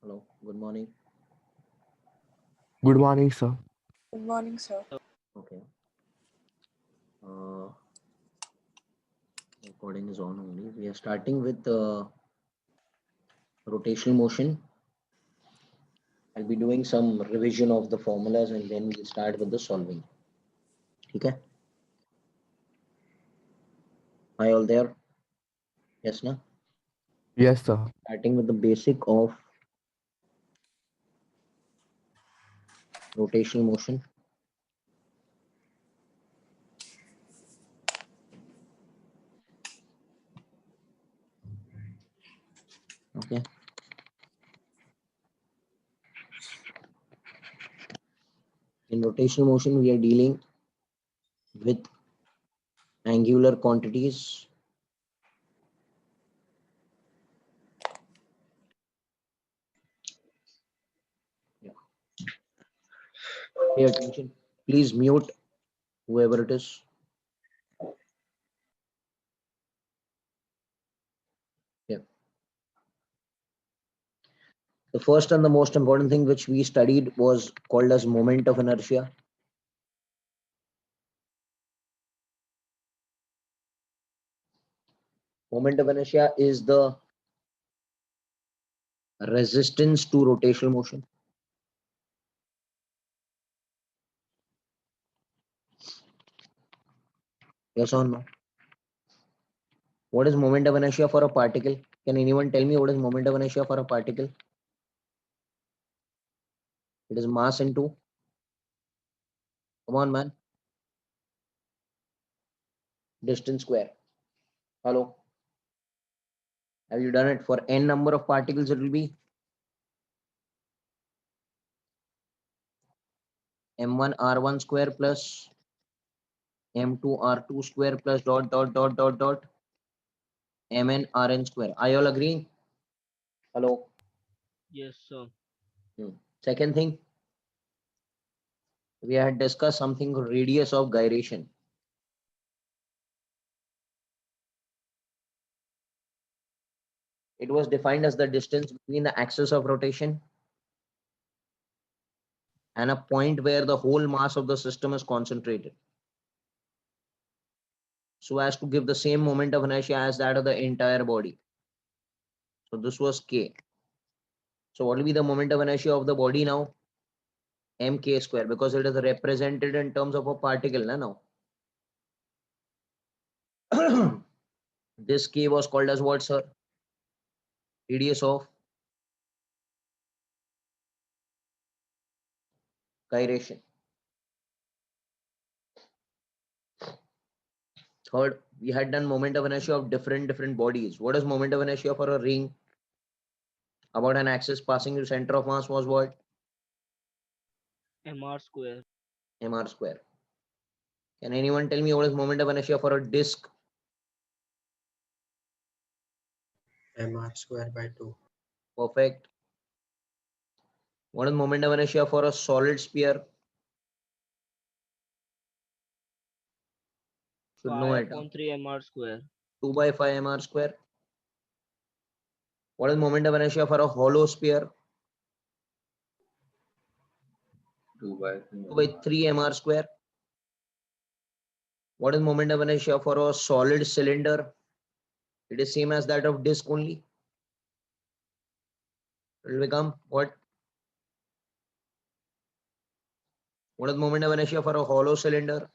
Hello, good morning. Good morning, sir. Good morning, sir. Okay. Uh, Recording is on only. We are starting with rotational motion. I'll be doing some revision of the formulas and then we'll start with the solving. Okay. Are you all there? Yes, no? Yes, sir. Starting with the basic of rotational motion. Okay. In rotational motion, we are dealing with angular quantities. Yeah. Pay attention. Please mute whoever it is. Yeah. The first and the most important thing which we studied was called as moment of inertia. Moment of inertia is the resistance to rotational motion. Yes or no? What is moment of inertia for a particle? Can anyone tell me what is moment of inertia for a particle? It is mass into, come on man, distance square. Hello? Have you done it? For n number of particles, it will be m1 r1 square plus m2 r2 square plus dot mn rn square. Are you all agreeing? Hello? Yes, sir. Second thing, we had discussed something called radius of gyration. It was defined as the distance between the axis of rotation and a point where the whole mass of the system is concentrated, so as to give the same moment of inertia as that of the entire body. So this was K. So what will be the moment of inertia of the body now? Mk square, because it is represented in terms of a particle now. This K was called as what, sir? Radius of gyration. Third, we had done moment of inertia of different bodies. What is moment of inertia for a ring about an axis passing through center of mass was what? MR square. Mr square. Can anyone tell me what is moment of inertia for a disk? MR square by 2. Perfect. What is moment of inertia for a solid sphere? Should know 5 it. upon 3 MR square. 2 by 5 mr square. What is moment of inertia for a hollow sphere? 2 by 3 mr square. What is moment of inertia for a solid cylinder? It is same as that of disk only. It will become what? What is moment of inertia for a hollow cylinder?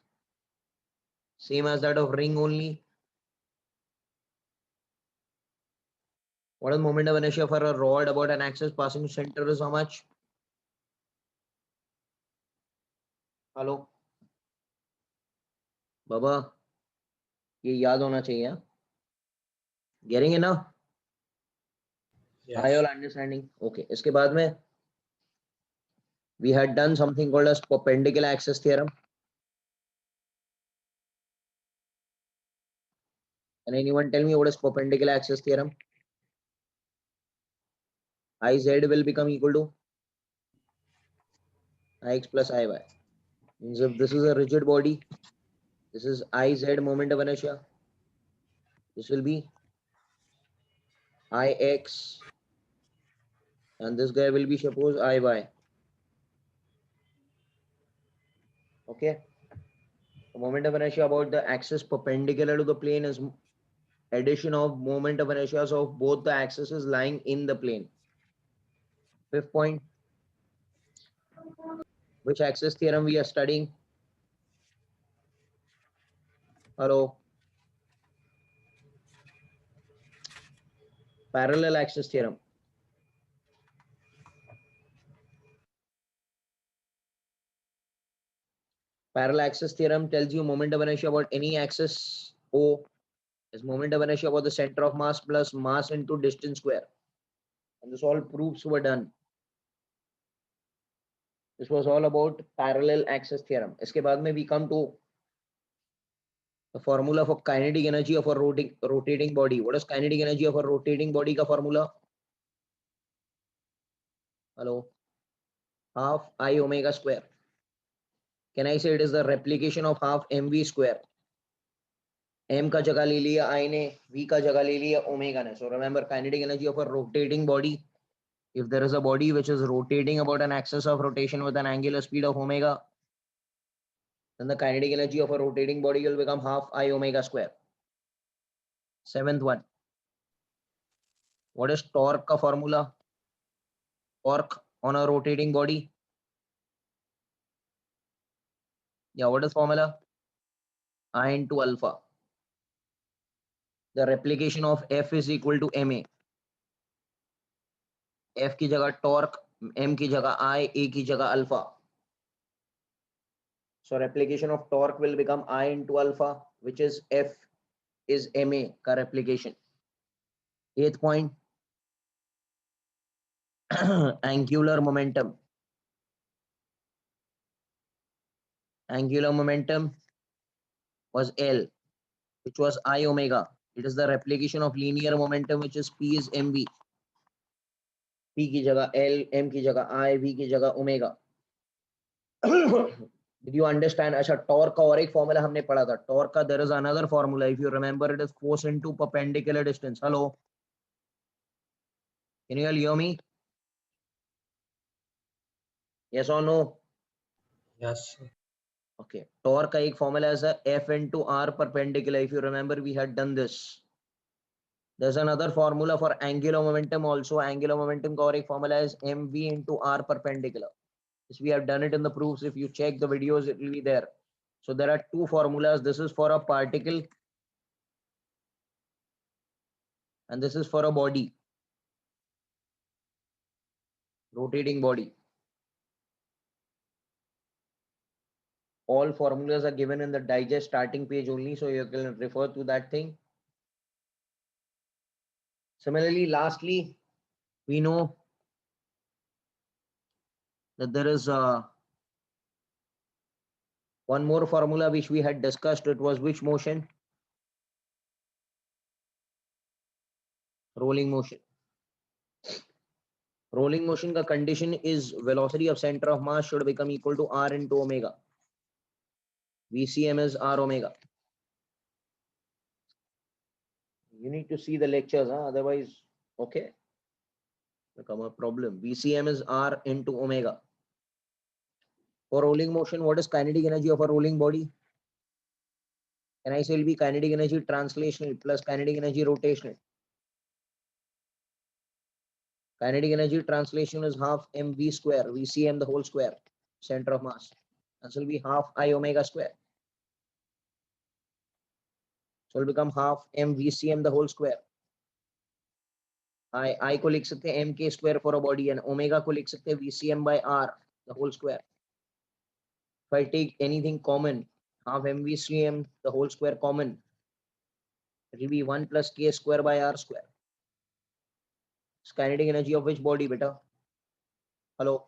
Same as that of ring only. What is moment of inertia for a rod about an axis passing center is how much? Hello? बाबा ये याद होना चाहिए. Getting it now? Yes. Are you all understanding? Okay. इसके बाद में we had done something called as perpendicular axis theorem. Can anyone tell me what is perpendicular axis theorem? Iz will become equal to Ix plus Iy. Means if this is a rigid body, this is Iz moment of inertia. This will be Ix and this guy will be suppose Iy. Okay. The moment of inertia about the axis perpendicular to the plane is addition of moment of inertia of both the axes lying in the plane. Fifth point, which axis theorem we are studying? Hello. Parallel axis theorem. Parallel axis theorem tells you moment of inertia about any axis O is moment of inertia about the center of mass plus mass into distance square. And this all proofs were done. This was all about parallel axis theorem. इसके बाद में we come to the formula for kinetic energy of a rotating body. What is kinetic energy of a rotating body का formula? Hello. Half I omega square. Can I say it is the replication of half mv square? M का जगह ले लिया I ने, V का जगह ले लिया omega ने. So remember kinetic energy of a rotating body. If there is a body which is rotating about an axis of rotation with an angular speed of omega, then the kinetic energy of a rotating body will become half I omega square. Seventh one. What is torque का formula? Torque on a rotating body. Yeah, what is formula? I into alpha. The replication of F is equal to ma. F की जगह torque, M की जगह I, A की जगह alpha. So replication of torque will become I into alpha, which is F is ma का replication. Eighth point, angular momentum. Angular momentum was L, which was I omega. It is the replication of linear momentum, which is P is mv. P की जगह L, M की जगह I, V की जगह omega. Did you understand? अच्छा, torque का और एक formula हमने पढ़ा था. Torque का there is another formula. If you remember, it is force into perpendicular distance. Hello, can you all hear me? Yes or no? Yes, sir. Okay. Torque का एक formula is a F into R perpendicular. If you remember, we had done this. There's another formula for angular momentum also. Angular momentum का और एक formula is mv into R perpendicular. This we have done it in the proofs. If you check the videos, it will be there. So there are two formulas. This is for a particle and this is for a body, rotating body. All formulas are given in the digest starting page only, so you can refer to that thing. Similarly, lastly, we know that there is one more formula which we had discussed. It was which motion? Rolling motion. Rolling motion का condition is velocity of center of mass should become equal to R into omega. VCM is R omega. You need to see the lectures, huh? Otherwise, okay, become a problem. VCM is R into omega. For rolling motion, what is kinetic energy of a rolling body? Can I say it will be kinetic energy translational plus kinetic energy rotational? Kinetic energy translation is half mv square, VCM the whole square, center of mass. This will be half I omega square. So it will become half mvcm the whole square. I को लिख सकते हैं mk square for a body and omega को लिख सकते हैं vcm by r the whole square. If I take anything common, half mvcm the whole square common, it will be 1 plus k square by r square. It's kinetic energy of which body, beta? Hello?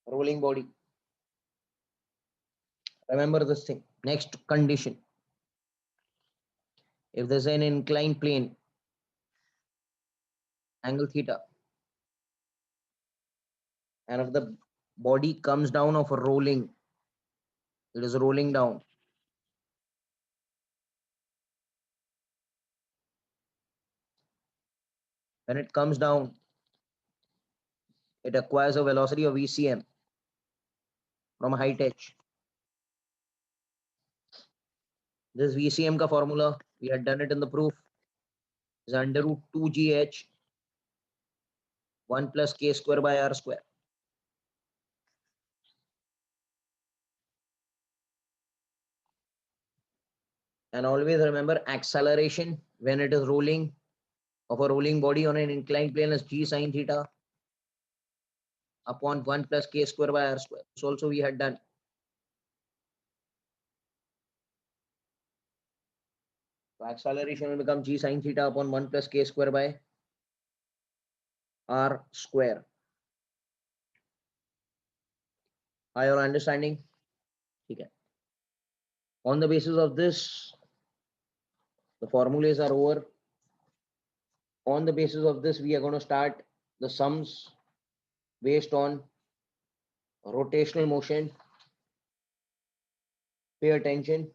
Rolling body. Remember this thing. Next condition. If there's an inclined plane, angle theta, and if the body comes down of a rolling, it is rolling down. When it comes down, it acquires a velocity of VCM from height h. This VCM ka formula, we had done it in the proof, is under root 2gh 1 plus k square by r square. And always remember, acceleration when it is rolling of a rolling body on an inclined plane is g sine theta upon 1 plus k square by r square. So also we had done. So acceleration will become g sine theta upon 1 plus k square by r square. Are you all understanding? Okay. On the basis of this, the formulas are over. On the basis of this, we are going to start the sums based on rotational motion. Pay attention.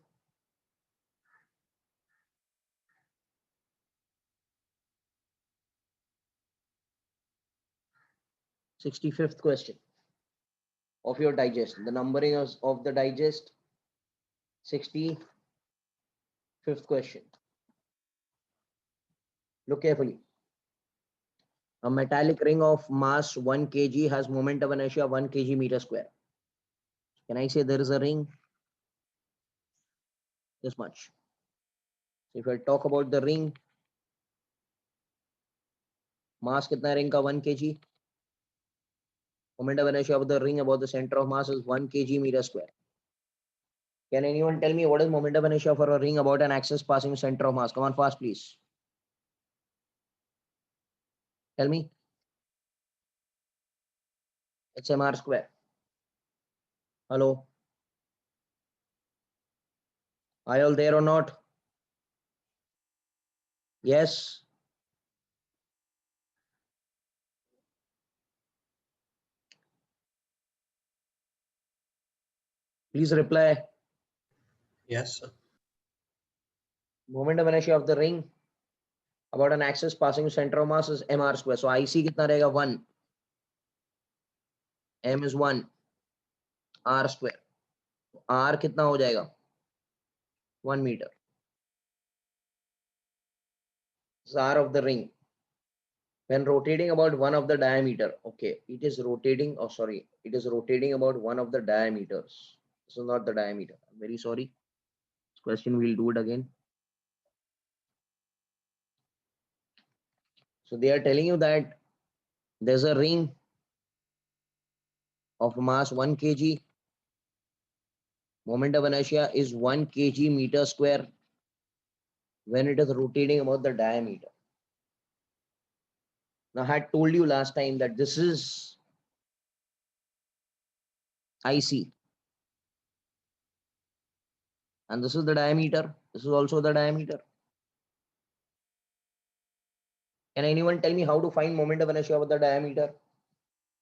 Sixty-fifth question of your digest. The numbering of the digest, 65th question. Look carefully. A metallic ring of mass 1 kg has moment of inertia 1 kg meter square. Can I say there is a ring? This much. So if I talk about the ring, mass kitna ring ka 1 kg? Moment of inertia of the ring about the center of mass is 1 kg meter square. Can anyone tell me what is moment of inertia for a ring about an axis passing center of mass? Come on fast, please. Tell me. It's mr square. Hello. Are you all there or not? Yes. Please reply. Yes, sir. Moment of inertia of the ring about an axis passing center of mass is mr square. So IC kitna rahega? 1. M is 1. R square. R kitna ho jayega? 1 meter. This is R of the ring. When rotating about one of the diameter, okay, it is rotating, oh sorry, it is rotating about one of the diameters. This is not the diameter. I'm very sorry. This question we'll do it again. So they are telling you that there's a ring of mass 1 kg. Moment of inertia is 1 kg meter square when it is rotating about the diameter. Now I had told you last time that this is IC and this is the diameter. This is also the diameter. Can anyone tell me how to find moment of inertia of the diameter?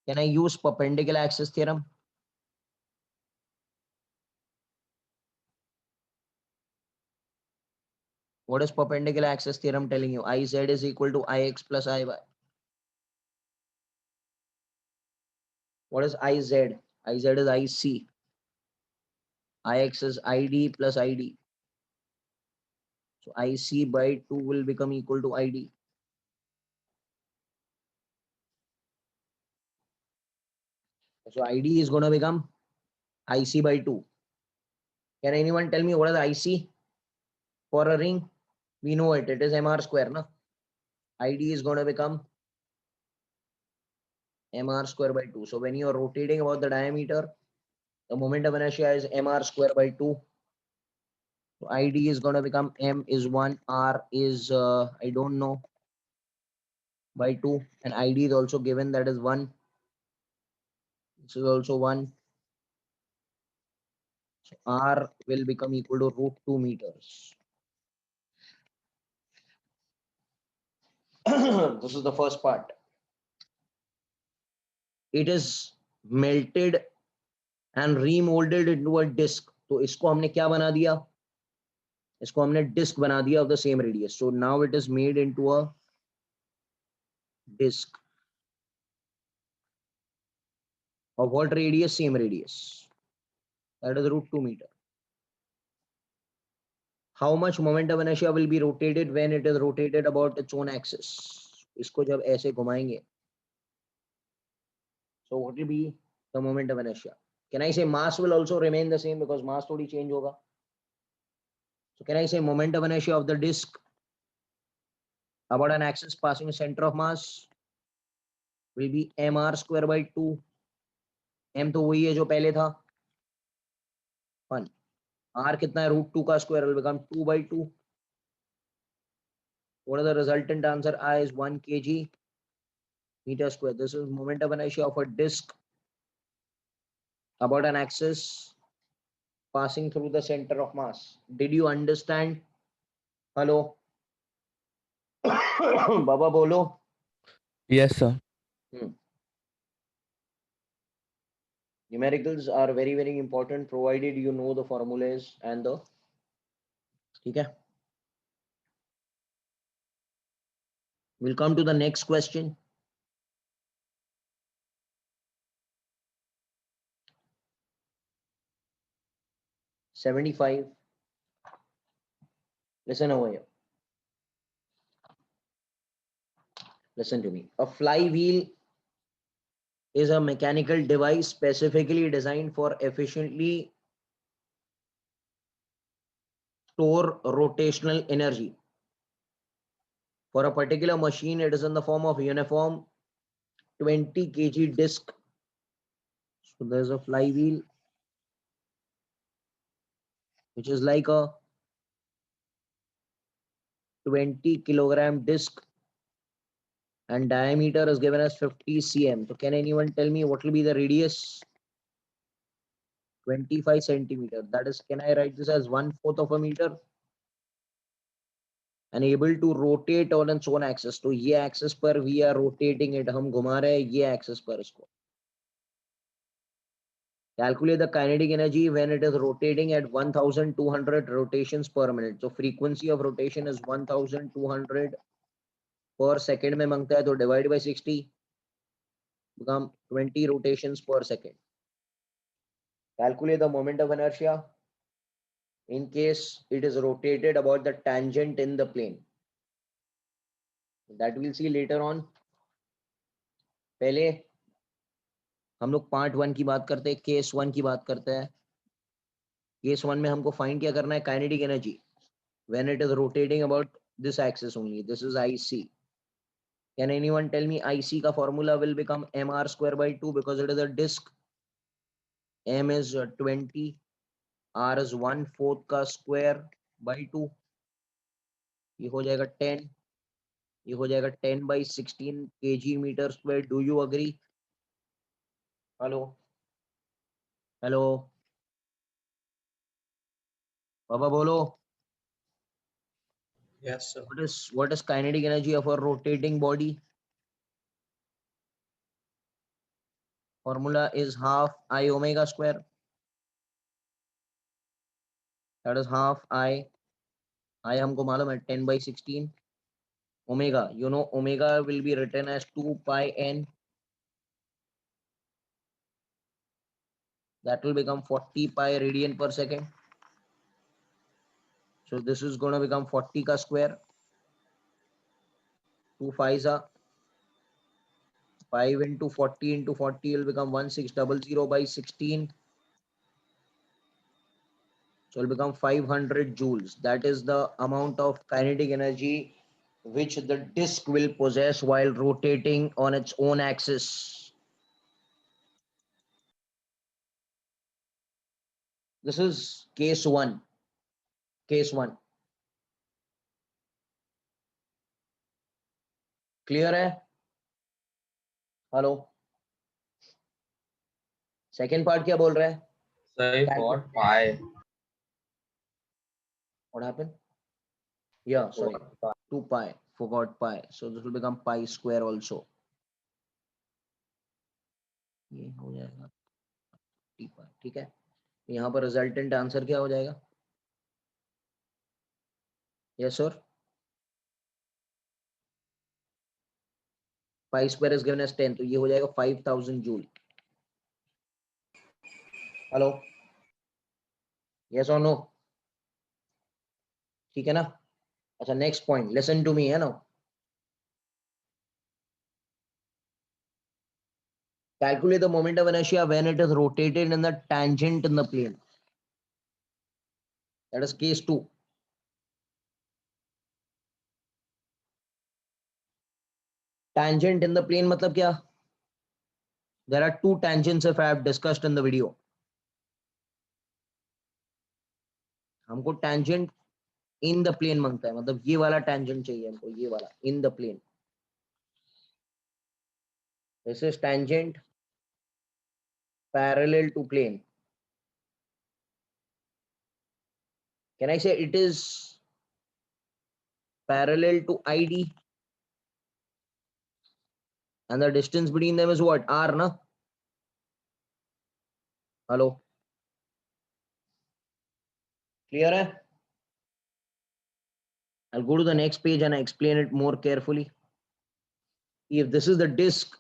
Can I use perpendicular axis theorem? What is perpendicular axis theorem telling you? Iz is equal to Ix plus Iy. What is Iz? Iz is Ic. Ix is Id plus Id. So Ic by 2 will become equal to Id. So Id is going to become Ic by 2. Can anyone tell me what is Ic for a ring? We know it. It is mr square. Na? Id is going to become mr square by 2. So when you are rotating about the diameter, the moment of inertia is mr square by 2. So ID is going to become M is 1, R is, I don't know, by 2. And ID is also given, that is 1. This is also 1. So R will become equal to root 2 meters. This is the first part. It is melted and remolded into a disc. तो इसको हमने क्या बना दिया? इसको हमने disc बना दिया of the same radius. So now it is made into a disk of what radius? Same radius. That is root 2 meter. How much moment of inertia will be rotated when it is rotated about its own axis? इसको जब ऐसे घुमाएंगे, so what will be the moment of inertia? Can I say mass will also remain the same because mass थोड़ी change होगा? So can I say moment of inertia of the disk about an axis passing the center of mass will be mr square by 2. m तो वही है जो पहले था 1. r कितना है? root 2 का square will become 2 by 2. What is the resultant answer? I is 1 kg meter square. This is moment of inertia of a disk about an axis passing through the center of mass. Did you understand? Hello? Baba bolo. Yes, sir. Numericals are very, very important provided you know the formulas and the. Okay. We'll come to the next question. $75. Listen over here. Listen to me. A flywheel is a mechanical device specifically designed for efficiently store rotational energy. For a particular machine, it is in the form of uniform 20 kg disc. So there's a flywheel which is like a 20 kilogram disc and diameter is given as 50 cm. So can anyone tell me what will be the radius? 25 centimeter. That is, can I write this as 1/4 of a meter? And able to rotate on its own axis. तो ये axis पर we are rotating it. हम घुमा रहे हैं ये axis पर इसको. Calculate the kinetic energy when it is rotating at 1200 rotations per minute. So frequency of rotation is 1200 per second में मांगता है तो divide by 60 become 20 rotations per second. Calculate the moment of inertia in case it is rotated about the tangent in the plane. That we'll see later on. पहले हम लोग part 1 की बात करते हैं, केस 1 की बात करते हैं. केस 1 में हमको फाइंड क्या करना है? Kinetic energy when it is rotating about this axis only. This is IC. Can anyone tell me IC का formula will become mr square by 2 because it is a disk. M is 20, R is 1/4 का square by 2. ये हो जाएगा 10. ये हो जाएगा 10 by 16 kg meter square. Do you agree? Hello? Hello? Baba bolo. Yes, sir. What is kinetic energy of a rotating body? Formula is half I omega square. That is half I. I हमको मालूम है 10 by 16. Omega. You know omega will be written as 2 pi n. That will become 40 pi radian per second. So this is going to become 40 ka square. 2 5s are 5 into 40 into 40 will become 1600 by 16. So it will become 500 joules. That is the amount of kinetic energy which the disk will possess while rotating on its own axis. This is case 1. Case 1. Clear है? Hello? Second part क्या बोल रहा है? Sir, for pi. What happened? Yeah, sorry. 2 pi. Forgot pi. So this will become pi square also. ये हो जाएगा 2 pi. ठीक है? यहाँ पर रिजल्टेंट आंसर क्या हो जाएगा? Yes, sir. 5 square is given as 10, तो ये हो जाएगा 5000 जूल. हेलो, यस और नो? ठीक है ना? अच्छा, next point, listen to me, है ना? Calculate the moment of inertia when it is rotated in the tangent in the plane. That is case 2. Tangent in the plane मतलब क्या? There are two tangents if I have discussed in the video. हमको tangent in the plane मांगता है, मतलब ये वाला tangent चाहिए हमको, ये वाला in the plane. This is tangent parallel to plane. Can I say it is parallel to ID? And the distance between them is what? R, na? Hello? Clear hai? I'll go to the next page and I explain it more carefully. If this is the disk,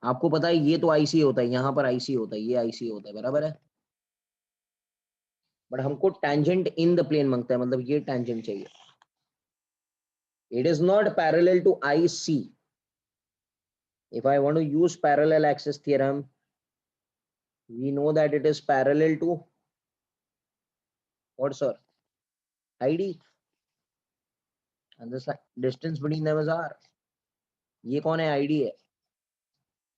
आपको पता है ये तो IC होता है, यहाँ पर IC होता है, ये आईसी होता है, बराबर है? बट हमको टेंजेंट इन द प्लेन मांगता है, मतलब ये टेंजेंट चाहिए. It is not parallel to IC. If I want to use parallel axis theorem, we know that it is parallel to what, sir? ID. And this distance between them is R. ये कौन है? ID है.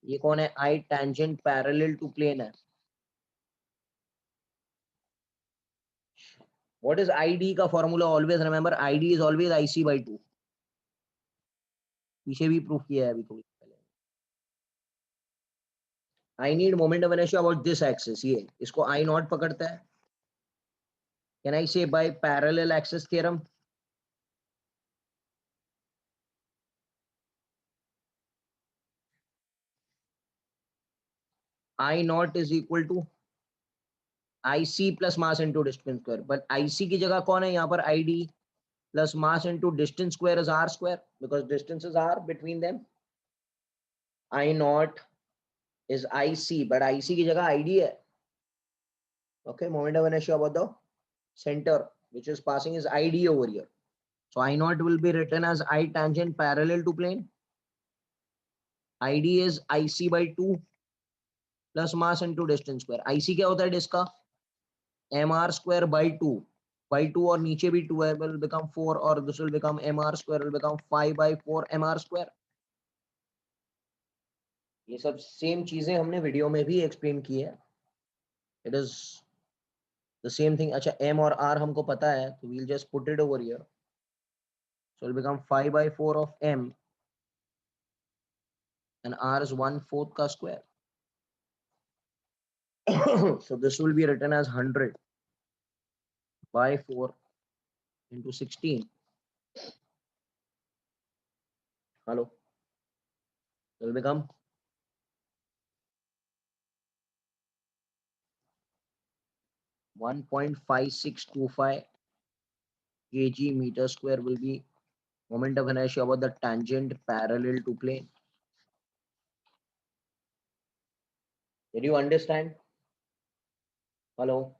ये कौन है? I tangent parallel to plane है. What is ID का formula? Always remember, ID is always IC by 2. पीछे भी प्रूफ किया है अभी थोड़ी पहले. I need moment of inertia about this axis. ये इसको I naught पकड़ता है. Can I say by parallel axis theorem? I naught is equal to IC plus mass into distance square. But IC की जगह कौन है यहाँ पर? ID plus mass into distance square is R square, because distance is R between them. I naught is IC, but IC की जगह ID है. Okay, moment of inertia about the center which is passing is ID over here. So I naught will be written as I tangent parallel to plane. ID is IC by 2 plus mass into distance square. IC क्या होता है disc का? MR square by 2. By 2 और नीचे भी 2 है, will become 4, और this will become MR square will become 5 by 4 MR square. ये सब सेम चीजें हमने वीडियो में भी एक्सप्लेन की है. It is the same thing. अच्छा, M और R हमको पता है, तो we'll just put it over here. So it will become 5 by 4 of M, and R is 1/4 का square. So this will be written as 100 by 4 into 16. Hello. It will become 1.5625 kg meter square will be moment of inertia about the tangent parallel to plane. Did you understand? Hello.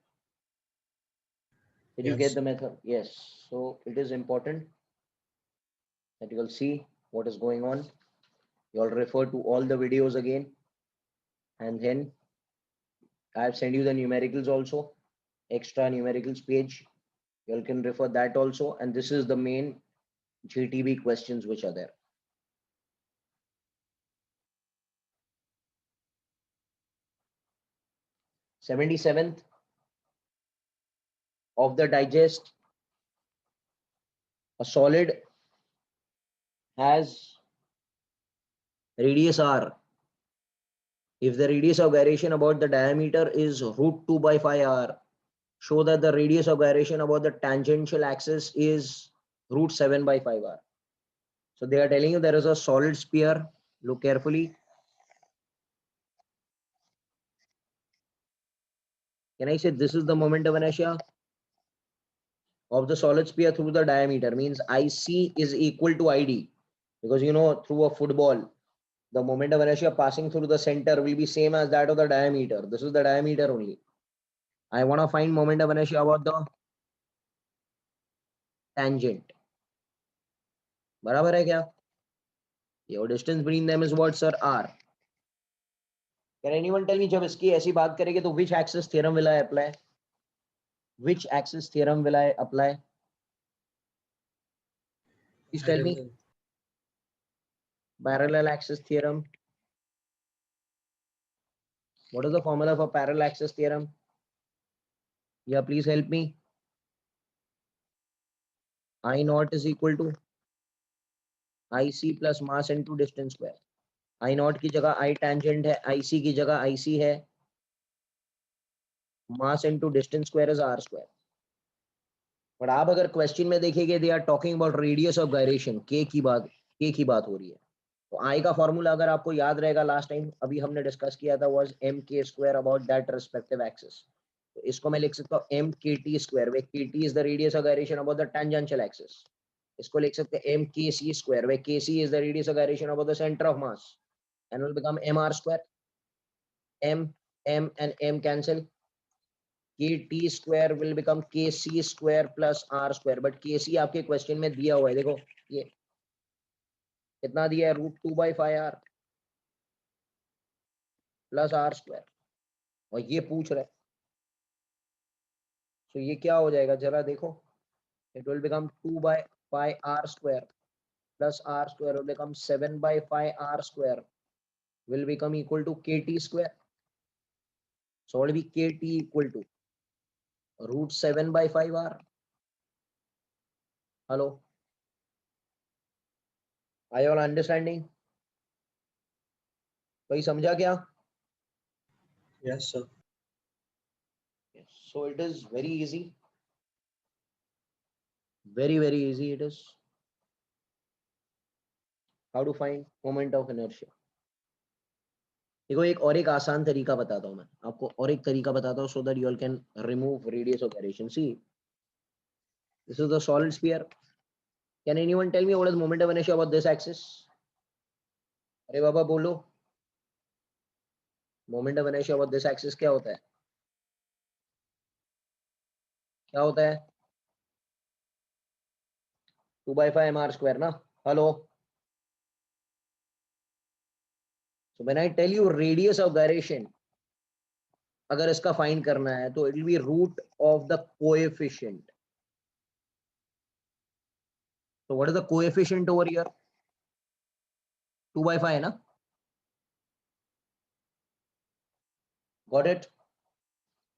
Did you get Yes. the method? Yes. So it is important that you will see what is going on. You all refer to all the videos again, and then I have sent you the numericals also, extra numericals page. You all can refer that also, and this is the main GTB questions which are there. 77th of the digest, a solid has radius R. If the radius of gyration about the diameter is √2 by 5R, show that the radius of gyration about the tangential axis is √7 by 5R. So they are telling you there is a solid sphere. Look carefully. Can I say this is the moment of inertia? of the solid sphere through the diameter means IC is equal to ID, because you know through a football the moment of inertia passing through the center will be same as that of the diameter. This is the diameter only. I want to find moment of inertia about the tangent. बराबर है क्या? Your distance between them is what, sir? R. Can anyone tell me जब इसकी ऐसी बात करेंगे तो which axis theorem will I apply? Which axis theorem will I apply? Please tell me. Parallel axis theorem. What is the formula for parallel axis theorem? Yeah, please help me. I naught is equal to IC plus mass into distance square. I naught की जगह I tangent है, IC की जगह IC है, mass into distance square is R square. But आप अगर question में देखेंगे they are talking about radius of gyration, के की बात हो रही है. तो आई का फॉर्मूला अगर आपको याद रहेगा लास्ट टाइम अभी हमने डिस्कस किया था वाज एम के square about that respective axis. तो इसको मैं लिख सकता हूँ एम के टी स्क्वायर, वे के T is the radius of gyration about the tangential axis. इसको लिख सकते हैं एम के सी square, where K C is the radius of gyration about the centre of mass, and will become M R square. M M and M cancel, kt square will become kc square plus r square, but kc आपके question में दिया हुआ है, देखो ये कितना दिया है, √2/5r प्लस r स्क्वायर, और ये पूछ रहा है. तो ये क्या हो जाएगा जरा देखो, it will become 2/5r square plus r square will become 7/5r square will become equal to kt square. So what will be kt equal to √7/5r. Hello, are you all understanding? कोई समझा क्या? Yes, sir. Yes. So it is very easy, very easy it is. How to find moment of inertia? देखो एक आसान तरीका बताता हूँ मैं आपको, और एक तरीका बताता हूँ so that you all can remove radius of gyration. See, this is the solid sphere. Can anyone tell me what is moment of inertia about this axis? अरे बाबा बोलो, moment of inertia about this axis क्या होता है? क्या होता है? 2/5 mr square ना. Hello. So when I tell you radius of gyration, अगर इसका फाइंड करना है तो it will be root of the coefficient. So what is the coefficient over here? 2/5 ना. Got it?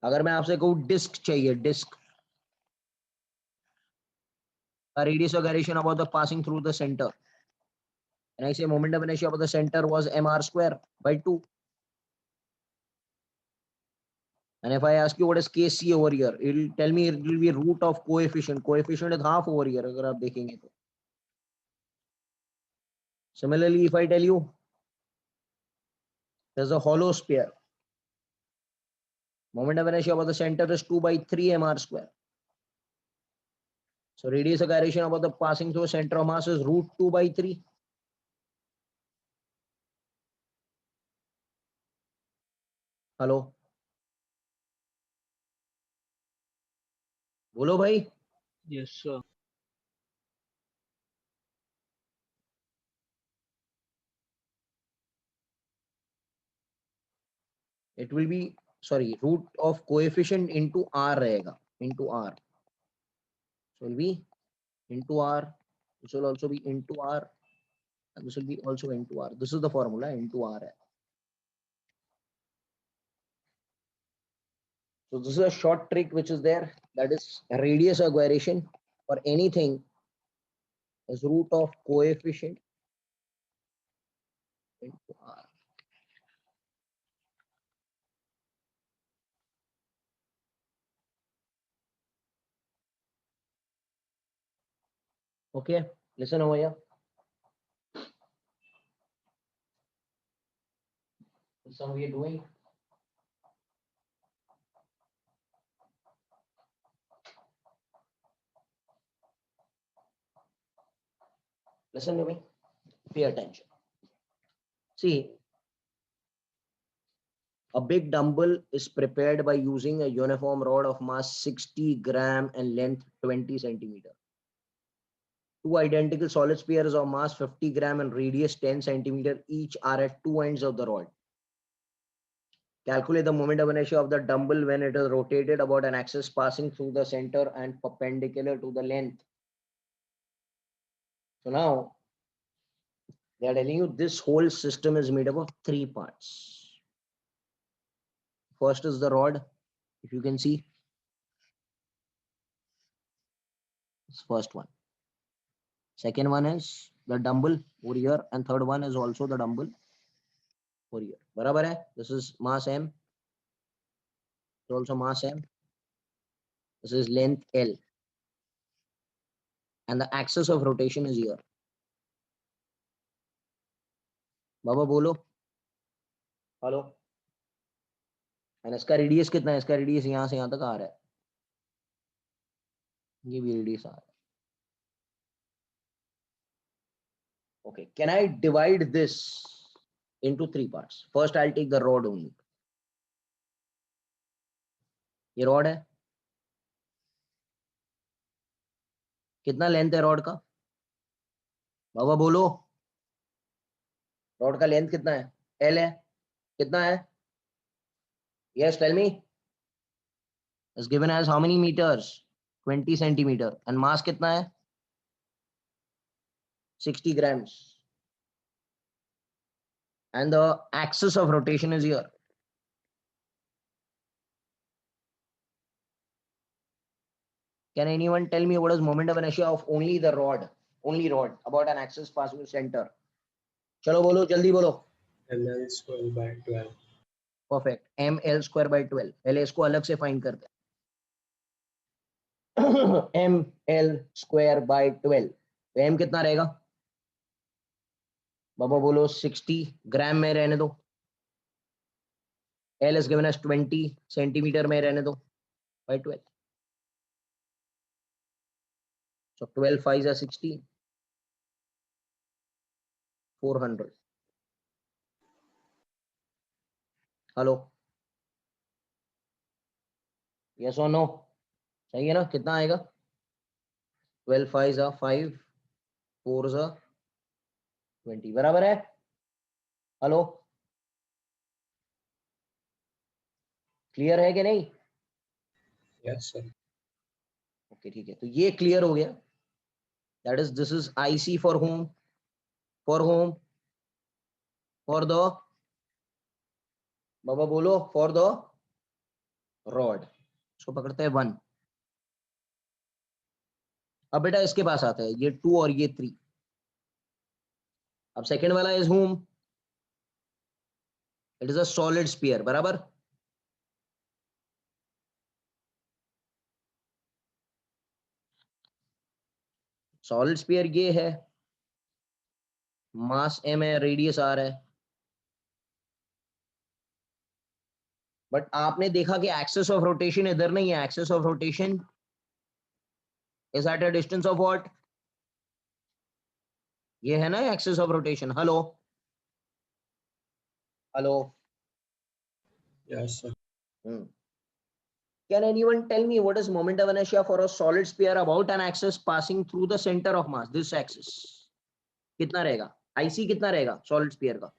अगर मैं आपसे कहूँ डिस्क चाहिए, डिस्क का radius of gyration about the passing through the center, and I say moment of inertia about the center was mr square by 2. And if I ask you what is kc over here, it will tell me it will be root of coefficient. Coefficient is half over here अगर आप देखेंगे तो. Similarly, if I tell you there's a hollow sphere, moment of inertia about the center is 2/3 mr square. So radius of gyration about the passing through center of mass is √2/3. Hello, बोलो भाई. Yes, sir. It will be, sorry, root of coefficient into r रहेगा, into r. So it will be into r. This will also be into r, and this will be also into r. This is the formula, into r है. So this is a short trick which is there, that is radius of gyration for anything is root of coefficient into r. Okay, listen over here. Listen what we are doing. Listen to me. Pay attention. See, a big dumbbell is prepared by using a uniform rod of mass 60 gram and length 20 centimeter. Two identical solid spheres of mass 50 gram and radius 10 centimeter each are at two ends of the rod. Calculate the moment of inertia of the dumbbell when it is rotated about an axis passing through the center and perpendicular to the length. So now they are telling you this whole system is made up of three parts. First is the rod, if you can see. This first one. Second one is the dumbbell over here, and third one is also the dumbbell over here. बराबर है? This is mass M. It's also mass M. This is length L. And the axis of rotation is here. बाबा बोलो. Hello. And इसका radius कितना है? इसका radius यहाँ से यहाँ तक आ रहा है. ये भी रेडियस आ रहा है. Okay, can I divide this into three parts? First, I'll take the rod only. ये rod है. कितना लेंथ है रॉड का? बाबा बोलो. रॉड का लेंथ कितना है? L है. कितना है? Yes, tell me. Is given as how many meters? 20 centimeter. And mass कितना है? 60 grams. And the axis of rotation is here. Can anyone tell me what is moment of inertia of only the rod? Only rod about an axis passing through center. चलो बोलो, जल्दी बोलो. ml square by 12. Perfect. ml square by 12. पहले इसको अलग से find करते हैं. ml square by 12. तो m कितना रहेगा? बाबा बोलो 60 ग्राम में रहने दो. L is given as 20 centimeter में रहने दो by 12. So 12 5s are 16. 400. Hello. Yes or no? सही है ना? कितना आएगा? 12 5s are 5. 4s are 20. बराबर है? हेलो. क्लियर है कि नहीं? Yes, sir. ओके ठीक है. तो ये क्लियर हो गया. That is this is IC for home. For home. For the बाबा बोलो फॉर द रॉड. इसको पकड़ते हैं 1. अब बेटा इसके पास आता है ये 2 और ये 3. अब सेकंड वाला is home. It is a solid sphere. बराबर. सॉलिड स्फीयर ये है. मास m है, रेडियस r है. बट आपने देखा कि एक्सिस ऑफ रोटेशन इधर नहीं है. Axis of rotation is at a distance of what? ये है ना axis of rotation. Hello. Hello. Yes, sir. Can anyone tell me what is moment of inertia for a solid sphere about an axis passing through the center of mass? This axis. कितना रहेगा? IC कितना रहेगा solid sphere का?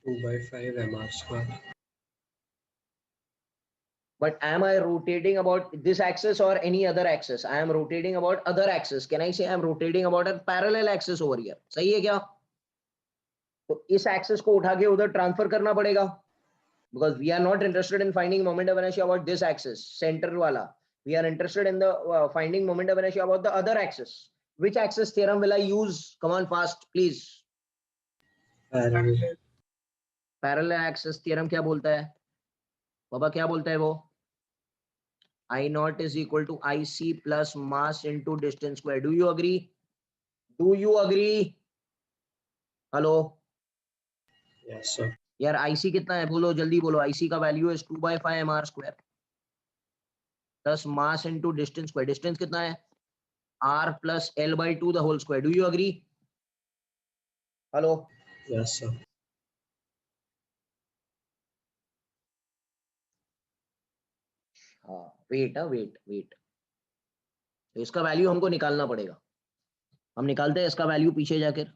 2 by 5 mr square. But am I rotating about this axis or any other axis? I am rotating about other axis. Can I say I am rotating about a parallel axis over here? सही है क्या? तो इस axis को उठा के उधर transfer करना पड़ेगा. Because we are not interested in finding moment of inertia about this axis, center wala. We are interested in the finding moment of inertia about the other axis. Which axis theorem will I use? Come on fast, please. Parallel. Parallel axis theorem क्या बोलता है? बाबा क्या बोलता है वो? I naught is equal to IC plus mass into distance square. Do you agree? Do you agree? Hello? Yes, sir. यार IC कितना है? बोलो जल्दी बोलो. IC का वैल्यू है 2 by 5 mr square plus mass into distance square. Distance कितना है? R plus L by 2 the whole square. Do you agree? Hello, Yes, sir. हाँ वेट, वेट वेट, तो इसका वैल्यू हमको निकालना पड़ेगा। हम निकालते हैं इसका वैल्यू पीछे जाकर।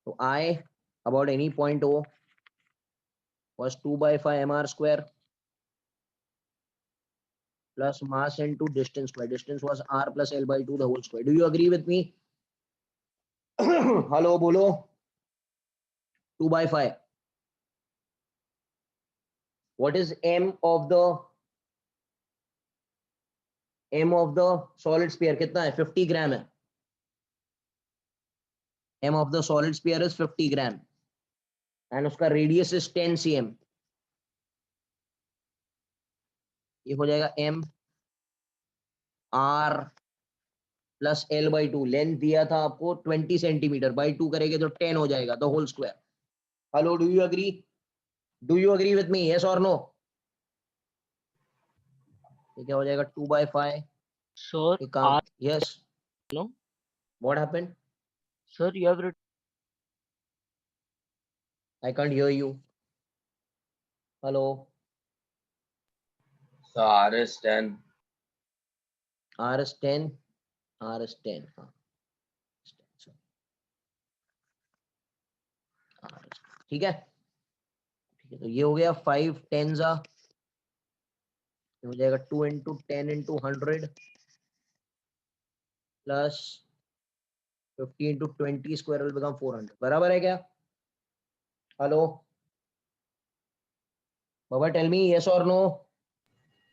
तो I about any point O was 2 by 5 mr square plus mass into distance square. Distance was r plus L by 2 the whole square. Do you agree with me? Hello, bolo. 2 by 5. What is m of the solid sphere? कितना है? 50 ग्राम है. M of the solid sphere is 50 gram and उसका radius is 10 cm. ये हो जाएगा m r plus L by 2. Length दिया था आपको 20 सेंटीमीटर, बाई 2 करेंगे तो 10 हो जाएगा, the whole square. Hello, do you agree? Do you agree with me? Yes और नो? ये क्या हो जाएगा? 2 by 5. Sir, एक काम, R, yes, no? What happened? Sir, you have written I can't hear you. Hello, So R is 10. r is 10, r is 10, हाँ, ठीक है. ठीक है, तो ये हो गया 5 10 जा, ये हो जाएगा 2 into 10 into 100 plus 50 into 20 square will become 400. बराबर है क्या? हेलो बाबा, टेल मी यस और नो?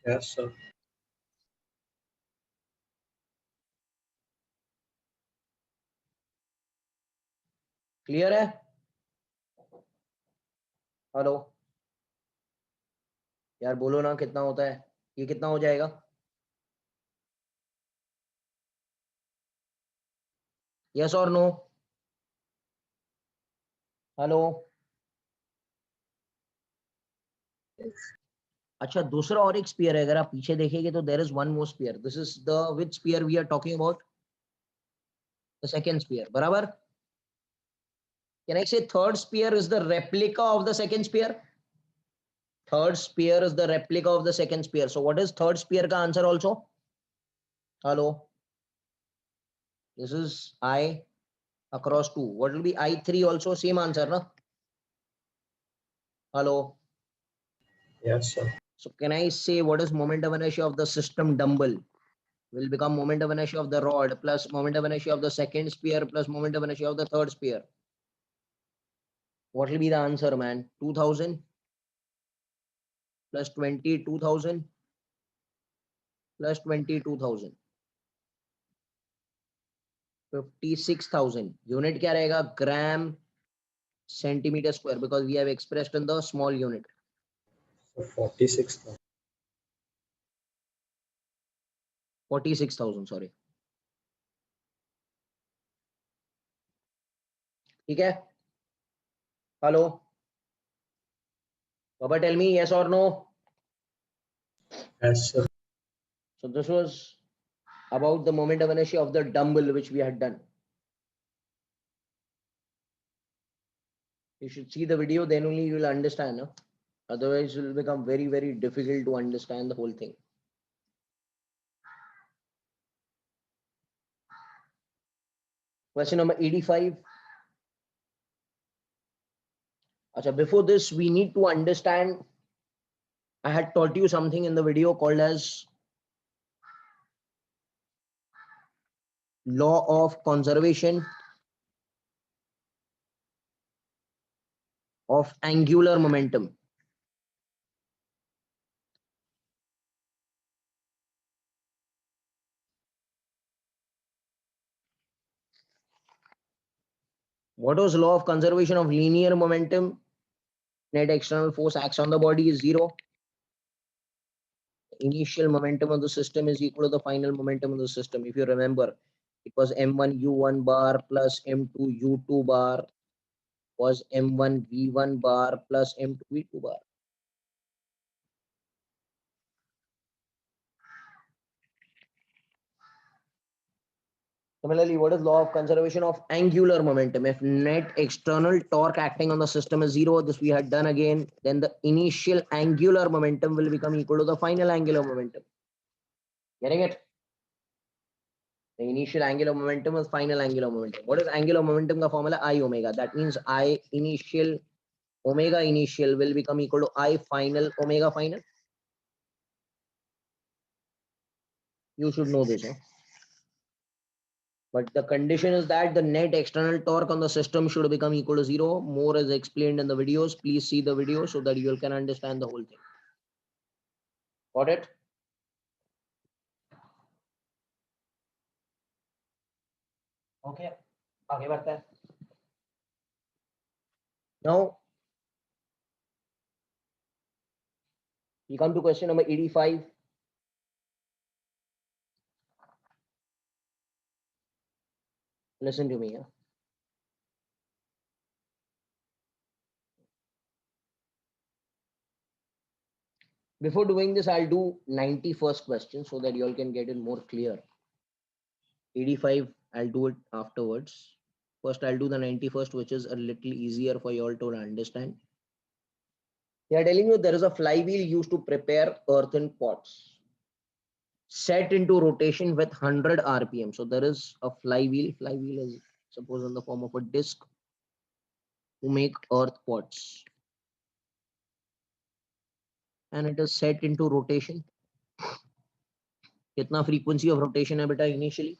Yes, sir. क्लियर है? हेलो यार बोलो ना, कितना होता है ये? कितना हो जाएगा? यस और नो? हेलो. अच्छा, दूसरा और एक स्पीयर है, अगर आप पीछे देखेंगे तो there is one more sphere. This is the which sphere we are talking about? The second sphere. बराबर. Can I say third sphere is the replica of the second sphere? Third sphere is the replica of the second sphere. So what is third sphere का answer also? Hello, this is I across 2. What will be I3 also? Same answer, na? Hello. Yes, sir. So can I say what is moment of inertia of the system dumbbell will become moment of inertia of the rod plus moment of inertia of the second sphere plus moment of inertia of the third sphere? What will be the answer, man? 2000 plus 22,000 plus 22,000. 56,000. Unit क्या रहेगा? ग्राम centimeter square, because we have expressed in the small unit. So 46. 46,000, sorry. ठीक है. Hello बाबा, tell me yes or no? Yes, sir. So this was about the moment of inertia of the dumbbell which we had done. You should see the video, then only you will understand, no? Otherwise it will become very, very difficult to understand the whole thing. Question number 85. Acha, before this we need to understand, I had taught you something in the video called as law of conservation of angular momentum. What was law of conservation of linear momentum? Net external force acts on the body is 0. Initial momentum of the system is equal to the final momentum of the system. If you remember, it was m1 u1 bar plus m2 u2 bar was m1 v1 bar plus m2 v2 bar. Similarly, what is law of conservation of angular momentum? If net external torque acting on the system is zero, this we had done again, then the initial angular momentum will become equal to the final angular momentum. Getting it? The initial angular momentum is final angular momentum. What is angular momentum? The formula I omega. That means I initial omega initial will become equal to I final omega final. You should know this. Huh? But the condition is that the net external torque on the system should become equal to zero. More is explained in the videos. Please see the video so that you can understand the whole thing. Got it? Okay. आगे बढ़ते हैं. Now, we come to question number 85. Listen to me. Yeah? Before doing this, I'll do 91st question so that you all can get it more clear. 85, I'll do it afterwards. First, I'll do the 91st, which is a little easier for you all to understand. They are telling you there is a flywheel used to prepare earthen pots set into rotation with 100 RPM. So there is a flywheel. Flywheel is suppose in the form of a disc to make earth pots. And it is set into rotation. Kitna frequency of rotation hai beta initially?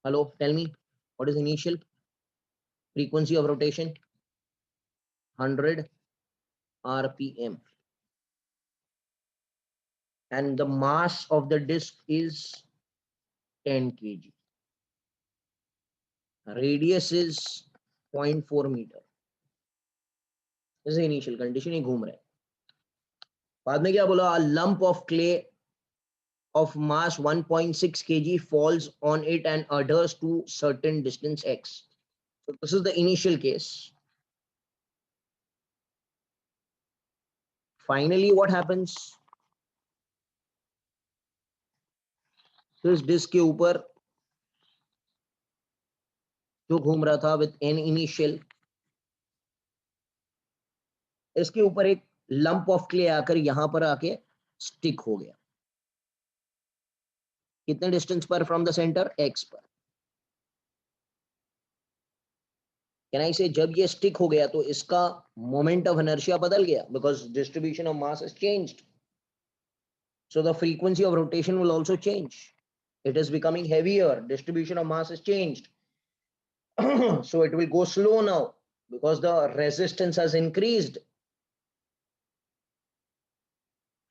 Hello, tell me, what is initial frequency of rotation? 100 RPM. And the mass of the disc is 10 kg. Radius is 0.4 meter. This is the initial condition. ये घूम रहा है. बाद में क्या बोला? A lump of clay of mass 1.6 kg falls on it and adheres to certain distance x. So this is the initial case. Finally, what happens? This disc के ऊपर जो घूम रहा था with n initial, इसके ऊपर एक lump of clay आकर यहां पर आके stick हो गया. कितने डिस्टेंस पर फ्रॉम द सेंटर? x पर. कैन आई से जब ये स्टिक हो गया तो इसका मोमेंट ऑफ इनर्शिया बदल गया because distribution of mass is changed. So the frequency of rotation will also change. It is becoming heavier. Distribution of mass is changed. So it will go slow now because the resistance has increased.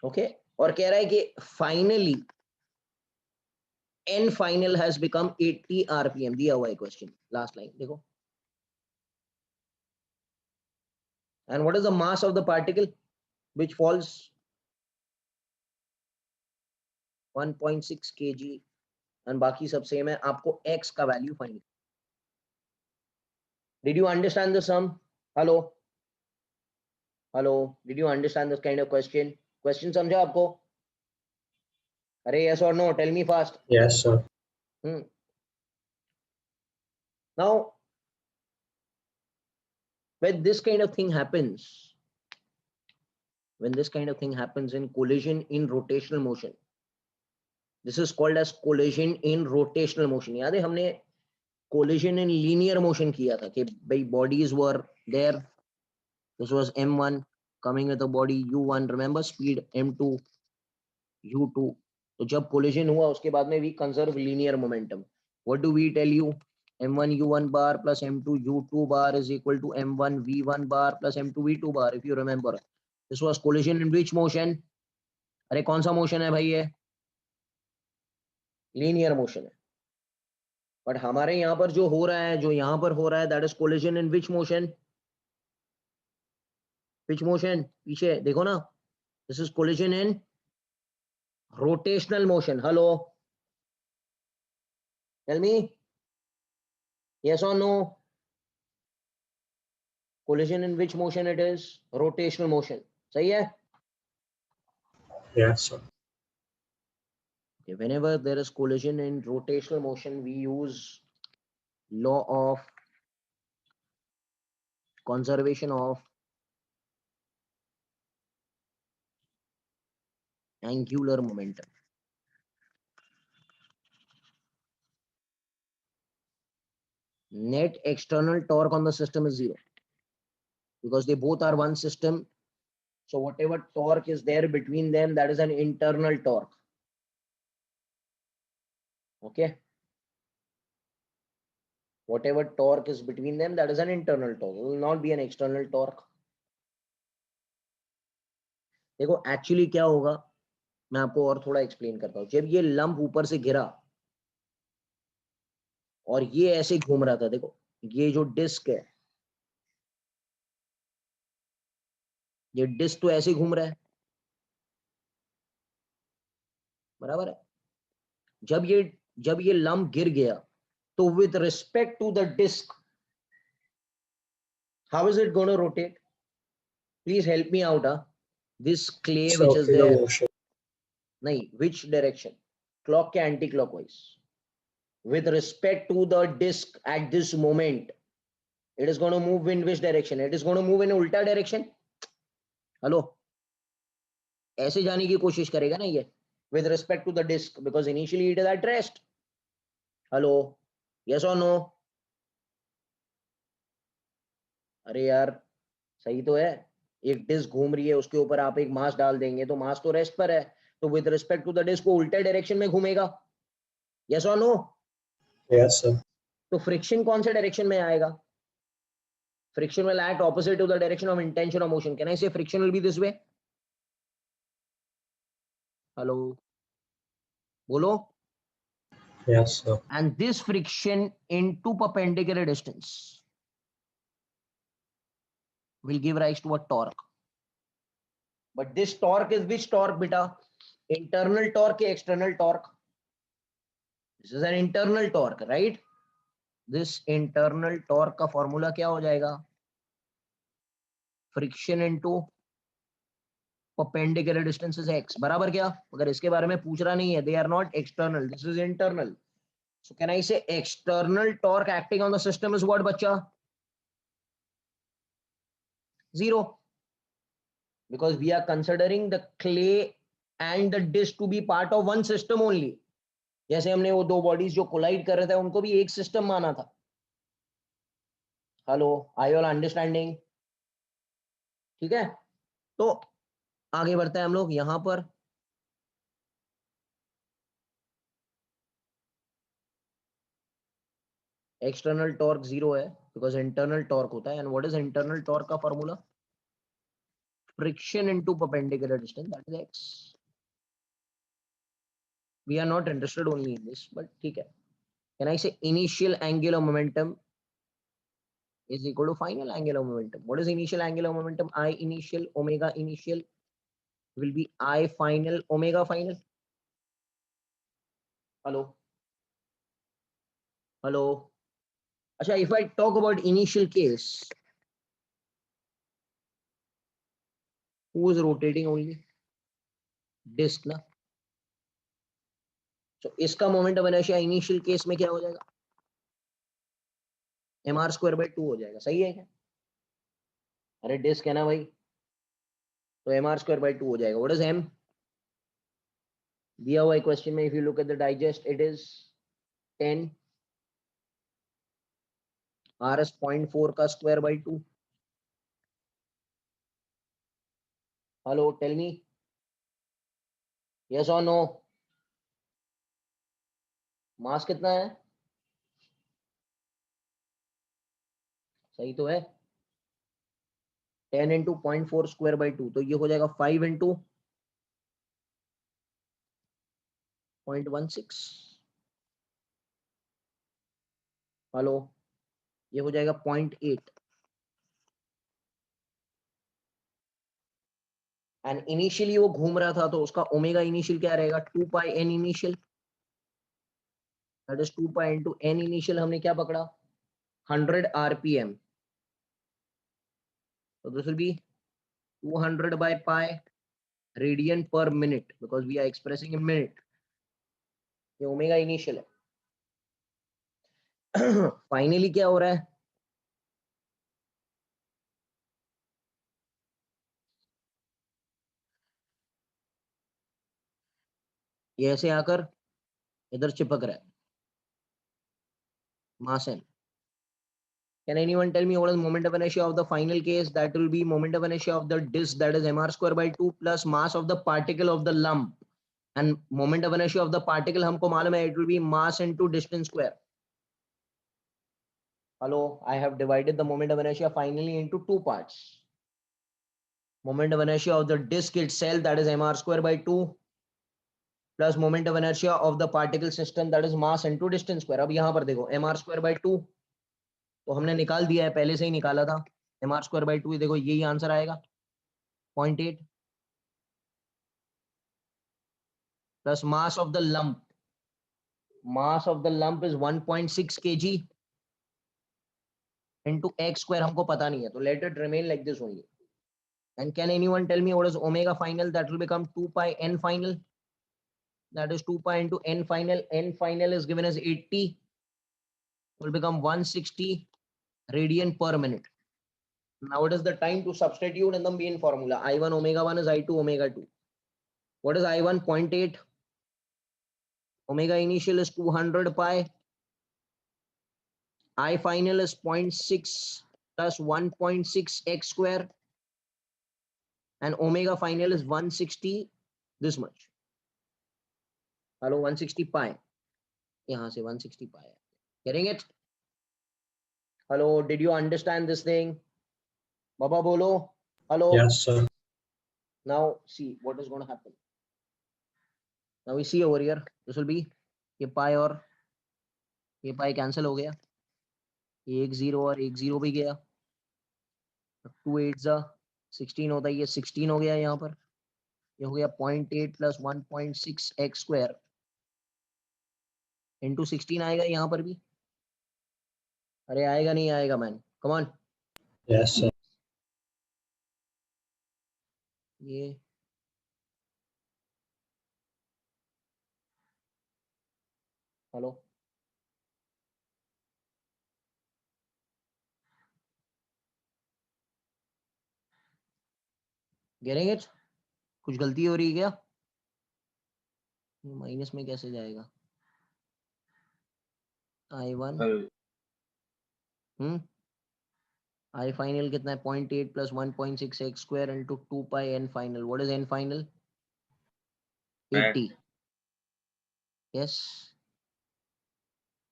Okay. और कह रहा है कि finally n final has become 80 RPM. दिया हुआ है question. Last line देखो. And what is the mass of the particle which falls? 1.6 kg. And बाकी सब सेम है. आपको x का value find. Did you understand the sum? Hello? Hello? Did you understand this kind of question? Question समझा आपको? अरे yes or no? Tell me fast. Yes, sir. Now, when this kind of thing happens, in collision in rotational motion, this is called as collision in rotational motion. याद है हमने collision in linear motion किया था कि भाई bodies were there. This was m1 coming with a body u1. Remember speed m2 u2. तो जब collision हुआ उसके बाद में we conserve linear momentum. What do we tell you? m1 u1 bar plus m2 u2 bar is equal to m1 v1 bar plus m2 v2 bar. If you remember, this was collision in which motion? अरे कौन सा motion है भाई ये? Linear motion है. But हमारे यहाँ पर जो हो रहा है, जो यहाँ पर हो रहा है, that is collision in which motion? Which motion? पीछे देखो ना. This is collision in rotational motion. Hello? Tell me. Yes or no? Collision in which motion it is? Rotational motion. सही है? Yes, sir. Okay, whenever there is collision in rotational motion, we use law of conservation of angular momentum. Net external torque on the system is zero because they both are one system. So whatever torque is there between them, that is an internal torque. Okay. Whatever torque is between them, that is an internal torque. It will not be an external torque. देखो actually क्या होगा, मैं आपको और थोड़ा explain करता हूँ. जब ये लंप ऊपर से गिरा और ये ऐसे घूम रहा था, देखो ये जो डिस्क है, ये डिस्क तो ऐसे घूम रहा है, बराबर है. जब ये लंप गिर गया, तो with respect to the disc, how is it gonna rotate? Please help me out. This clay which is Circular there, motion. नहीं, विच डायरेक्शन? क्लॉक के anti clockwise. With respect to the disk at this moment, it is going to move in which direction? It is going to move in ulta direction. Hello, ऐसे जाने की कोशिश करेगा ना ये, with respect to the disk, because initially it is at rest. Hello, yes or no? अरे यार सही तो है. एक डिस्क घूम रही है, उसके ऊपर आप एक मास डाल देंगे तो मास तो रेस्ट पर है, तो with respect to the disc वो उल्टे डायरेक्शन में घूमेगा. yes or no? Yes, sir. तो फ्रिक्शन कौन से डायरेक्शन में आएगा? Friction will act opposite to the direction of intention of motion. Can I say friction will be this way? Hello, bolo. Yes, sir. And this friction into perpendicular distance will give rise to a torque. But this torque is which torque, beta? Internal torque, external torque? This is an internal torque, right? This internal torque का formula क्या हो जाएगा? Friction into perpendicular distance is x. बराबर क्या? अगर इसके बारे में पूछ रहा नहीं है, they are not external. This is internal. So can I say external torque acting on the system is what, bacha? Zero. Because we are considering the clay and the disc to be part of one system only. जैसे हमने वो दो bodies जो collide कर रहे थे उनको भी एक सिस्टम माना था. हेलो, आई ऑल अंडरस्टैंडिंग? ठीक है, तो आगे बढ़ते हैं हम लोग. यहां पर एक्सटर्नल टॉर्क जीरो है बिकॉज इंटरनल टॉर्क होता है. And what is internal torque का formula? Friction into perpendicular distance, that is X. We are not interested only in this, but ठीक है. Can I say initial angular momentum is equal to final angular momentum? What is initial angular momentum? I initial omega initial will be I final omega final. Hello, hello. Acha, if I talk about initial case, who is rotating only? Disk ना. So इसका momentum inertia initial case में क्या हो जाएगा? mr square by 2 हो जाएगा. सही है क्या? अरे डिस्क है ना भाई, तो mr स्क्वायर बाय 2 हो जाएगा. What is m? दिया हुआ है क्वेश्चन में. If you look at the digest, it is 10 rs 0.4 का square by 2. Hello, tell me, yes और नो? मास कितना है? सही तो है. 10 इंटू 0.4 स्क्वायर बाई 2, तो ये हो जाएगा 5 इंटू 0.16. हेलो, ये हो जाएगा 0.8. एंड इनिशियली वो घूम रहा था तो उसका ओमेगा इनिशियल क्या रहेगा? 2 pi N initial, that is 2 pi into N initial. हमने क्या पकड़ा? 100 RPM. So this will be 200 by pi radian per minute because we are expressing in minute. ये ओमेगा इनिशियल है। फाइनली क्या हो रहा है, ये ऐसे आकर इधर चिपक रहा है, मास N. Can anyone tell me what is moment of inertia of the final case? That will be moment of inertia of the disk, that is mr square by 2 plus mass of the particle of the lump, and moment of inertia of the particle हमको मालूम है, it will be mass into distance square. Hello, I have divided the moment of inertia finally into two parts. Moment of inertia of the disk itself, that is mr square by 2 plus moment of inertia of the particle system, that is mass into distance square. अब यहाँ पर देखो mr square by 2 तो हमने निकाल दिया है, पहले से ही निकाला था। mr square by 2, देखो यही आंसर आएगा 0.8 plus mass of the lump. Mass of the lump is 1.6 kg into x square, हमको पता नहीं है, तो let it remain like this only. And can anyone tell me what is omega final? That will become 2 pi n final. That is 2 pi into n final. N final is given as 80. Will become 160 radian per minute. Now it is the time to substitute in the main formula. I1 omega 1 is I2 omega 2. What is I1? 0.8. Omega initial is 200 pi. I final is 0.6 plus 1.6 x square. And omega final is 160, this much. Hello, 160 pi. यहाँ से 160 pi. Getting it? Hello, did you understand this thing? Baba bolo. Hello. Yes, sir. Now see what is going to happen. Now we see over here. This will be ये pi और ये pi cancel हो गया. ये 1 0 और 1 0 भी गया. 2 8 16 होता है, ये 16 हो गया यहाँ पर. ये हो गया 0.8 plus 1.6 x square into 16 आएगा यहाँ पर भी. अरे आएगा नहीं आएगा man, come on. Yes, sir. ये हेलो, गेटिंग इट? कुछ गलती हो रही है क्या? माइनस में कैसे जाएगा? I1 I final कितना है? 0.8 plus 1.6 x square into 2 pi n final. What is n final? 80. Yes,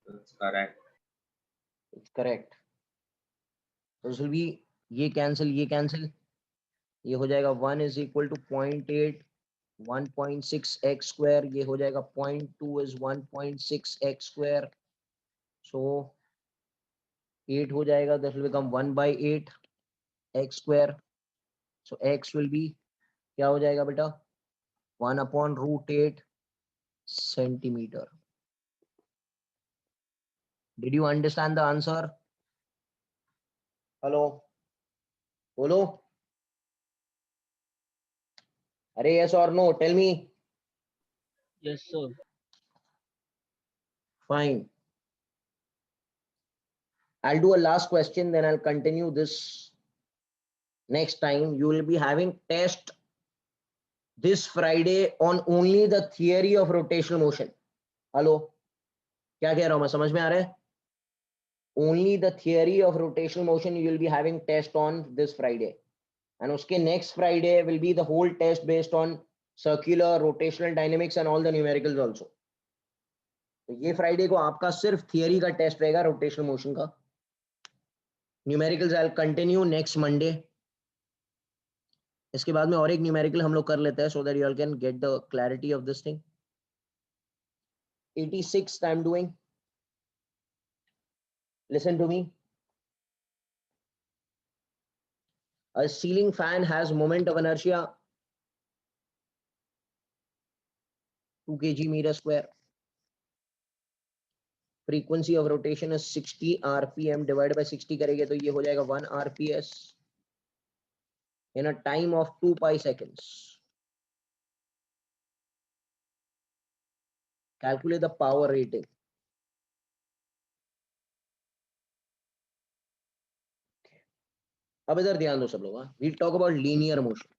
That's correct. it's correct. So this will be ये cancel, ये हो जाएगा 1 is equal to 0.8 1.6 x square, ये हो जाएगा 0.2 is 1.6 x square, so 8 हो जाएगा, that will become 1 by 8 x square, so x will be क्या हो जाएगा बेटा? 1 upon root 8 centimeter. Did you understand the answer? Hello, बोलो. अरे yes or no, tell me. Yes, sir. Fine. I'll do a last question, then I'll continue this next time. You will be having test this Friday on only the theory of rotational motion. Hello, क्या कह रहा हूं मैं, समझ में आ रहा है? Only the theory of rotational motion you will be having test on this Friday, and उसके next Friday will be the whole test based on circular rotational dynamics and all the numericals also. तो ये Friday को आपका सिर्फ theory का test रहेगा rotational motion का. Numericals I will continue next Monday. इसके बाद में और एक न्यूमेरिकल हम लोग कर लेते हैं, so that you all can get the clarity of this thing. 86 I am doing. Listen to me. A ceiling fan has moment of inertia 2 kg meter square. Frequency of rotation is 60 rpm divided by 60 करेंगे तो ये हो जाएगा 1 rps in a time of 2 pi seconds. Calculate the power rating. अब इधर ध्यान दो सब लोग. We'll talk about linear motion.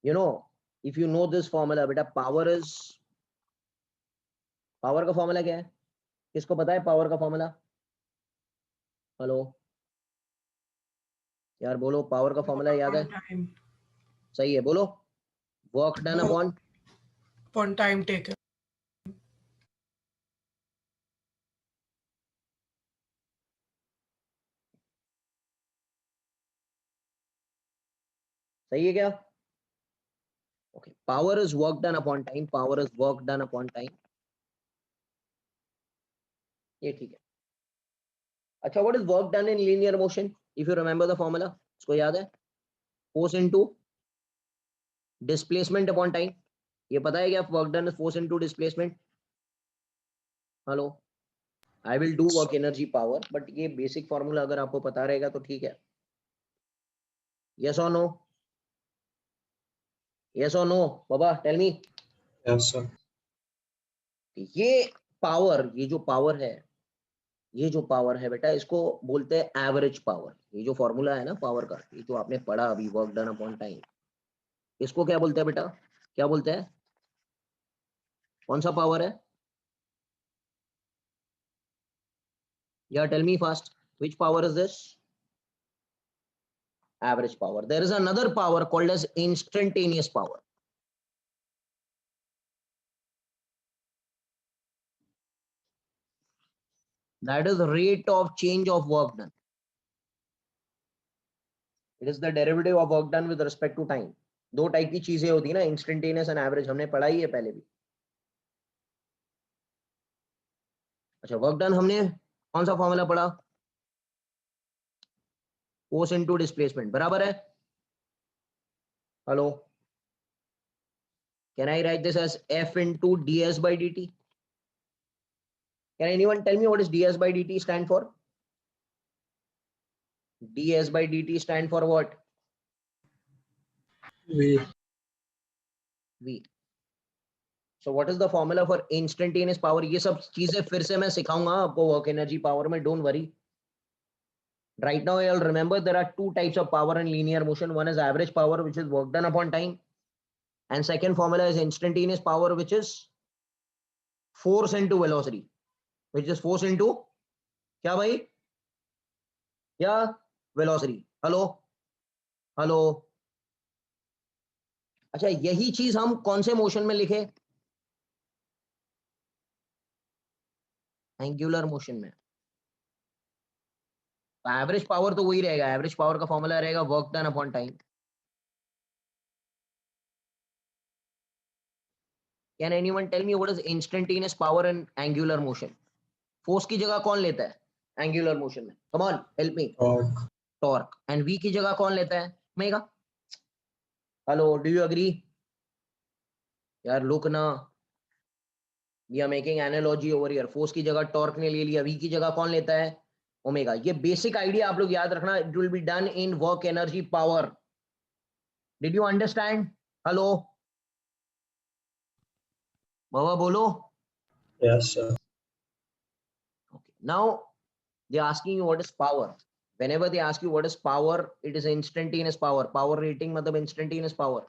You know, if you know this formula, बेटा power का formula क्या है? किसको पता है power का formula? हेलो यार बोलो, पावर का फॉर्मूला याद है? सही है, बोलो. Work done upon time taken. सही है क्या? Okay, power is work done upon time. Power is work done upon time. ये ठीक है. अच्छा, what is work done in linear motion? If you remember the formula, इसको याद है? Force into displacement upon time. ये पता है क्या? Work done is force into displacement. Hello, I will do work energy power, but ये basic formula अगर आपको पता रहेगा तो ठीक है. यस और नो? यस और नो बाबा, टेल मी. Yes, sir. ये पावर, ये जो पावर है, ये जो पावर है बेटा, इसको बोलते हैं एवरेज पावर. ये जो फॉर्मूला है ना पावर का, ये जो आपने पढ़ा अभी, वर्क डन अपॉन टाइम, इसको क्या बोलते हैं बेटा? क्या बोलते हैं? कौन सा पावर है? या tell me fast, which power is this? Average power. There is another power called as instantaneous power. That is the rate of change of work done. It is the derivative of work done with respect to time. दो type की चीजें होती है ना, instantaneous and average. हमने पढ़ाई है पहले भी. अच्छा, वर्क डन हमने कौन सा फॉर्मूला पढ़ा? फोर्स इनटू डिस्प्लेसमेंट, बराबर है? Hello, can I write this as F into ds by dt? Can anyone tell me what is ds by dt stand for? ds by dt stand for what? We. V. So what is the formula for instantaneous power? ये सब चीजें फिर से मैं सिखाऊंगा आपको work energy power में, don't worry. Right now you'll remember there are two types of power in linear motion. One is average power, which is work done upon time, and second formula is instantaneous power, which is force into velocity, which is force into क्या भाई? या velocity. Hello hello. अच्छा, यही चीज हम कौन से motion में लिखे? एंगुलर मोशन में. एवरेज पावर तो वही रहेगा. एवरेज पावर का फॉर्मूला रहेगा work done upon time. Can anyone tell me what is instantaneous power in angular motion? Force की जगह कौन लेता है एंगुलर मोशन में? Come on, help me. Torque. Torque. And v की जगह कौन लेता है? Omega. Hello, do you agree? यार लुक ना, we are making analogy over here. Force की जगह टॉर्क ने ले लिया, वी की जगह कौन लेता है? ओमेगा. ये बेसिक आइडिया आप लोग याद रखना. It will be done in work energy power. Did you understand? Hello बाबा बोलो. Yes, sir. Okay. Now they are asking you what is power. Whenever they ask you what is power, it is instantaneous power. Power rating matlab instantaneous power.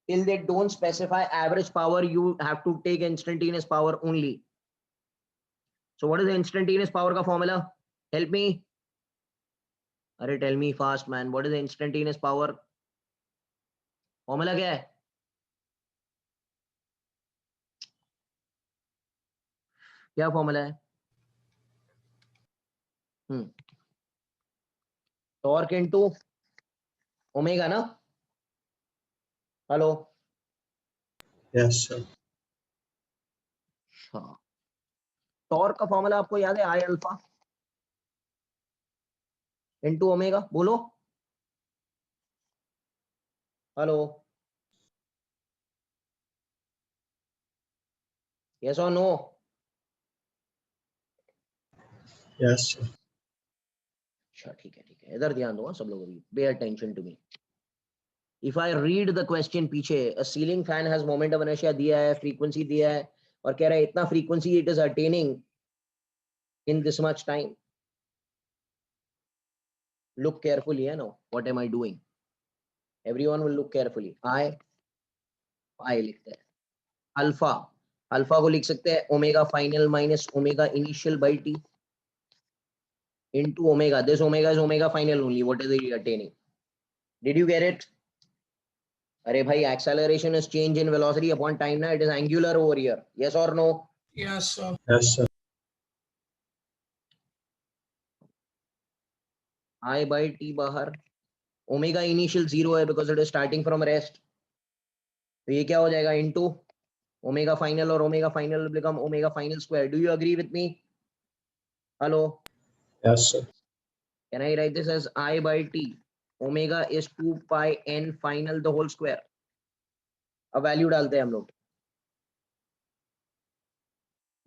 Till they don't specify average power, you have to take instantaneous power only. So what is the instantaneous power ka formula? Help me. Arey tell me fast man. What is the instantaneous power? Formula क्या है? क्या formula है? Torque into omega ना? Hello. Yes, sir. हाँ. Torque का formula आपको याद है? आई अल्फा इंटू ओमेगा. बोलो. हेलो, यस और नो? Yes, sir. अच्छा ठीक है ठीक है, इधर ध्यान दो सब लोग. अभी पे attention to me. If I read the question पीछे, a ceiling fan has moment of inertia दिया है, frequency दिया है, और कह रहा है इतना frequency it is attaining in this much time. Look carefully, है now. What am I doing? Everyone will look carefully. I लिखते हैं. अल्फा को लिख सकते हैं omega final minus omega initial by T into omega. This omega is omega final only. What is it attaining? Did you get it? अरे भाई, acceleration is change in velocity upon time ना. It is angular over here. Yes or no? Yes, sir. Yes, sir. I by t बाहर. Omega initial 0 है because it is starting from rest. तो ये क्या हो जाएगा? Into omega final, और omega final will become omega final square. Do you agree with me? Hello? Yes, sir. Can I write this as I by t? Omega is 2 pi n final the whole square. अब value डालते हैं हम लोग.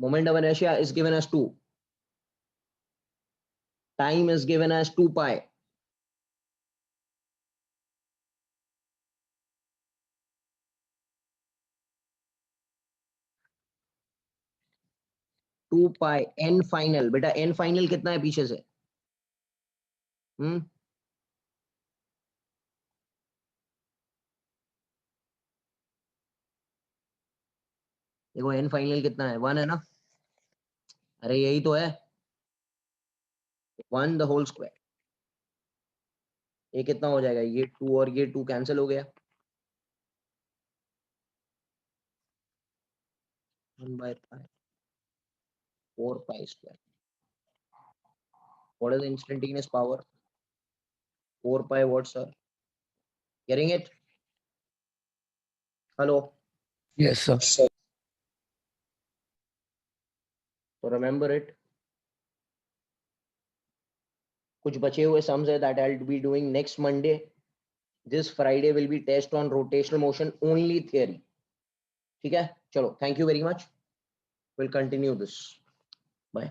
Moment of inertia is given as 2. Time is given as 2 pi. Two pi n final. बेटा n final कितना है पीछे से? देखो एन फाइनल कितना है? 1 है ना. अरे यही तो है, 1 द होल स्क्वायर. ये कितना हो जाएगा? ये 2 और ये 2 कैंसिल हो गया. 1 by pi 4 pi square. What is the instantaneous power? 4 pi what, sir? Getting it? Hello? Yes, sir. Yes, sir. So remember it. कुछ बचे हुए sums है that I'll be doing next Monday. This Friday will be test on rotational motion only theory. ठीक है, चलो, thank you very much. We'll continue this. Bye.